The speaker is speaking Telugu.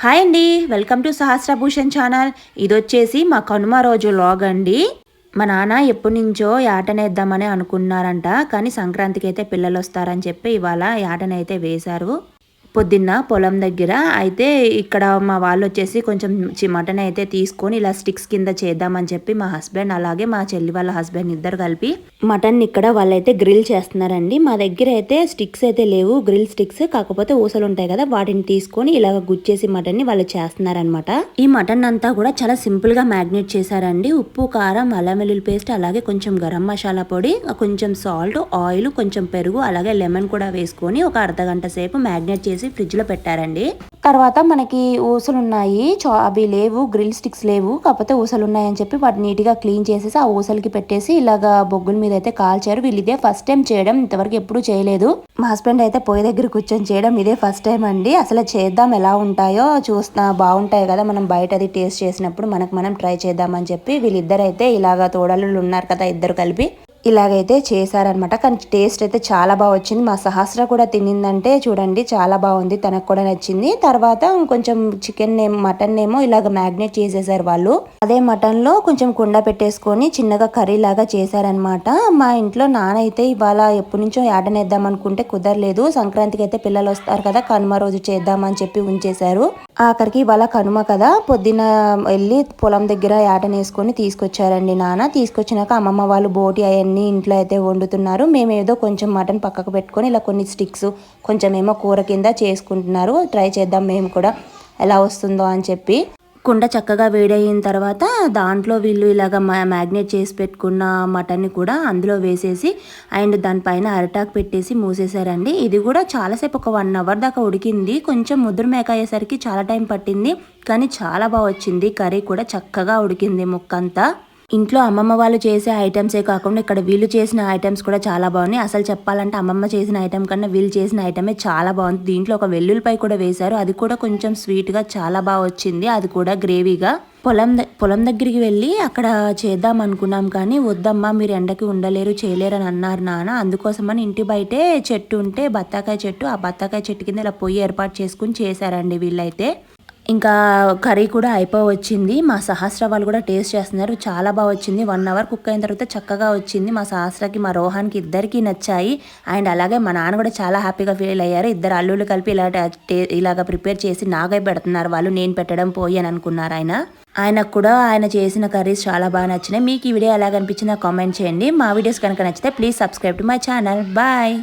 హాయ్ అండి, వెల్కమ్ టు సహస్రభూషణ్ ఛానల్. ఇదొచ్చేసి మా కనుమ రోజు వ్లాగ్ అండి. మా నాన్న ఎప్పటి నుంచో యాటనేద్దామని అనుకున్నారంట. కానీ సంక్రాంతికి అయితే పిల్లలు వస్తారని చెప్పి ఇవాళ యాటనైతే వేశారు పొద్దున్న పొలం దగ్గర. అయితే ఇక్కడ మా వాళ్ళు వచ్చేసి కొంచెం మటన్ అయితే తీసుకొని ఇలా స్టిక్స్ కింద చేద్దామని చెప్పి మా హస్బెండ్ అలాగే మా చెల్లి వాళ్ళ హస్బెండ్ ఇద్దరు కలిపి మటన్ ఇక్కడ వాళ్ళైతే గ్రిల్ చేస్తున్నారండి. మా దగ్గర అయితే స్టిక్స్ అయితే లేవు, గ్రిల్ స్టిక్స్. కాకపోతే ఊసలు ఉంటాయి కదా, వాటిని తీసుకొని ఇలాగ గుచ్చేసి మటన్ ని వాళ్ళు చేస్తున్నారనమాట. ఈ మటన్ అంతా కూడా చాలా సింపుల్ గా మ్యాగ్నేట్ చేశారండి. ఉప్పు, కారం, అల్లం వెల్లుల్లి పేస్ట్, అలాగే కొంచెం గరం మసాలా పొడి, కొంచెం సాల్ట్, ఆయిల్, కొంచెం పెరుగు, అలాగే లెమన్ కూడా వేసుకొని ఒక అర్ధగంట సేపు మ్యాగ్నేట్ చేసి ఫ్రిడ్జ్ లో పెట్టారండి. తర్వాత మనకి ఊసలు ఉన్నాయి, అవి లేవు, గ్రిల్ స్టిక్స్ లేవు, కాకపోతే ఊసలు ఉన్నాయని చెప్పి వాటిని నీట్ గా క్లీన్ చేసేసి ఆ ఊసలకి పెట్టేసి ఇలాగా బొగ్గుల మీద అయితే కాల్చారు. వీళ్ళు ఇదే ఫస్ట్ టైం చేయడం, ఇంతవరకు ఎప్పుడు చేయలేదు. మా హస్బెండ్ అయితే పొయ్యి దగ్గర కూర్చొని చేయడం ఇదే ఫస్ట్ టైం అండి. అసలు చేద్దాం ఎలా ఉంటాయో చూస్తా, బాగుంటాయి కదా మనం బయట అది టేస్ట్ చేసినప్పుడు, మనం ట్రై చేద్దామని చెప్పి వీళ్ళిద్దరైతే ఇలాగా తోడలు ఉన్నారు కదా, ఇద్దరు కలిపి ఇలాగైతే చేశారనమాట. కానీ టేస్ట్ అయితే చాలా బాగా వచ్చింది. మా సహస్ర కూడా తినిందంటే చూడండి, చాలా బాగుంది, తనకు కూడా నచ్చింది. తర్వాత కొంచెం మటన్ ఏమో ఇలాగ మ్యాగ్నేట్ చేసేసారు వాళ్ళు. అదే మటన్ లో కొంచెం కుండ పెట్టేసుకొని చిన్నగా కర్రీ లాగా చేశారనమాట. మా ఇంట్లో నాన్న అయితే ఇవాళ ఎప్పటి నుంచో యాటనేద్దాం అనుకుంటే కుదరలేదు. సంక్రాంతికి అయితే పిల్లలు వస్తారు కదా, కనుమ రోజు చేద్దామని చెప్పి ఉంచేశారు. ఆఖరికి ఇవాళ కనుమ కదా, పొద్దున వెళ్ళి పొలం దగ్గర యాటనేసుకొని తీసుకొచ్చారండి నాన్న. తీసుకొచ్చినాక అమ్మమ్మ వాళ్ళు బోటి అవన్నీ ఇంట్లో అయితే వండుతున్నారు. మేము ఏదో కొంచెం మటన్ పక్కకు పెట్టుకొని ఇలా కొన్ని స్టిక్స్ కొంచెం ఏమో కూర కింద చేసుకుంటున్నారు. ట్రై చేద్దాం మేము కూడా ఎలా వస్తుందో అని చెప్పి. కుండ చక్కగా వేడయిన తర్వాత దాంట్లో వీళ్ళు ఇలాగ మ్యాగ్నేట్ చేసి పెట్టుకున్న మటన్ని కూడా అందులో వేసేసి అండ్ దానిపైన అరటాకు పెట్టేసి మూసేశారండి. ఇది కూడా చాలాసేపు, ఒక 1 అవర్ దాకా ఉడికింది. కొంచెం ముద్ర మేక అయ్యేసరికి చాలా టైం పట్టింది, కానీ చాలా బాగా వచ్చింది. కర్రీ కూడా చక్కగా ఉడికింది ముక్కంతా. ఇంట్లో అమ్మమ్మ వాళ్ళు చేసే ఐటమ్సే కాకుండా ఇక్కడ వీళ్ళు చేసిన ఐటమ్స్ కూడా చాలా బాగున్నాయి. అసలు చెప్పాలంటే అమ్మమ్మ చేసిన ఐటమ్ కన్నా వీళ్ళు చేసిన ఐటమే చాలా బాగుంది. దీంట్లో ఒక వెల్లుల్లిపై కూడా వేశారు, అది కూడా కొంచెం స్వీట్గా చాలా బాగా వచ్చింది, అది కూడా గ్రేవీగా. పొలం దగ్గరికి వెళ్ళి అక్కడ చేద్దాం అనుకున్నాం, కానీ వద్దమ్మా మీరు ఎండకి ఉండలేరు, చేయలేరు అని అన్నారు నాన్న. అందుకోసమని ఇంటి బయటే చెట్టు ఉంటే బత్తాకాయ చెట్టు, ఆ బత్తాకాయ చెట్టు కింద ఇలా పొయ్యి ఏర్పాటు చేసుకుని చేశారండి వీళ్ళైతే. ఇంకా కర్రీ కూడా అయిపోవచ్చింది. మా సహస్ర వాళ్ళు కూడా టేస్ట్ చేస్తున్నారు, చాలా బాగా వచ్చింది. 1 అవర్ కుక్ అయిన తర్వాత చక్కగా వచ్చింది. మా సహస్రకి, మా రోహాన్కి ఇద్దరికి నచ్చాయి. అండ్ అలాగే మా నాన్న కూడా చాలా హ్యాపీగా ఫీల్ అయ్యారు. ఇద్దరు అల్లుళ్ళు కలిపి ఇలాగ ప్రిపేర్ చేసి నాగే పెడుతున్నారు వాళ్ళు, నేను పెట్టడం పోయి అని అనుకున్నారు ఆయనకు కూడా ఆయన చేసిన కర్రీస్ చాలా బాగా నచ్చినాయి. మీకు ఈ వీడియో ఎలా కనిపించిందో కామెంట్ చేయండి. మా వీడియోస్ కనుక నచ్చితే please subscribe to my channel. Bye.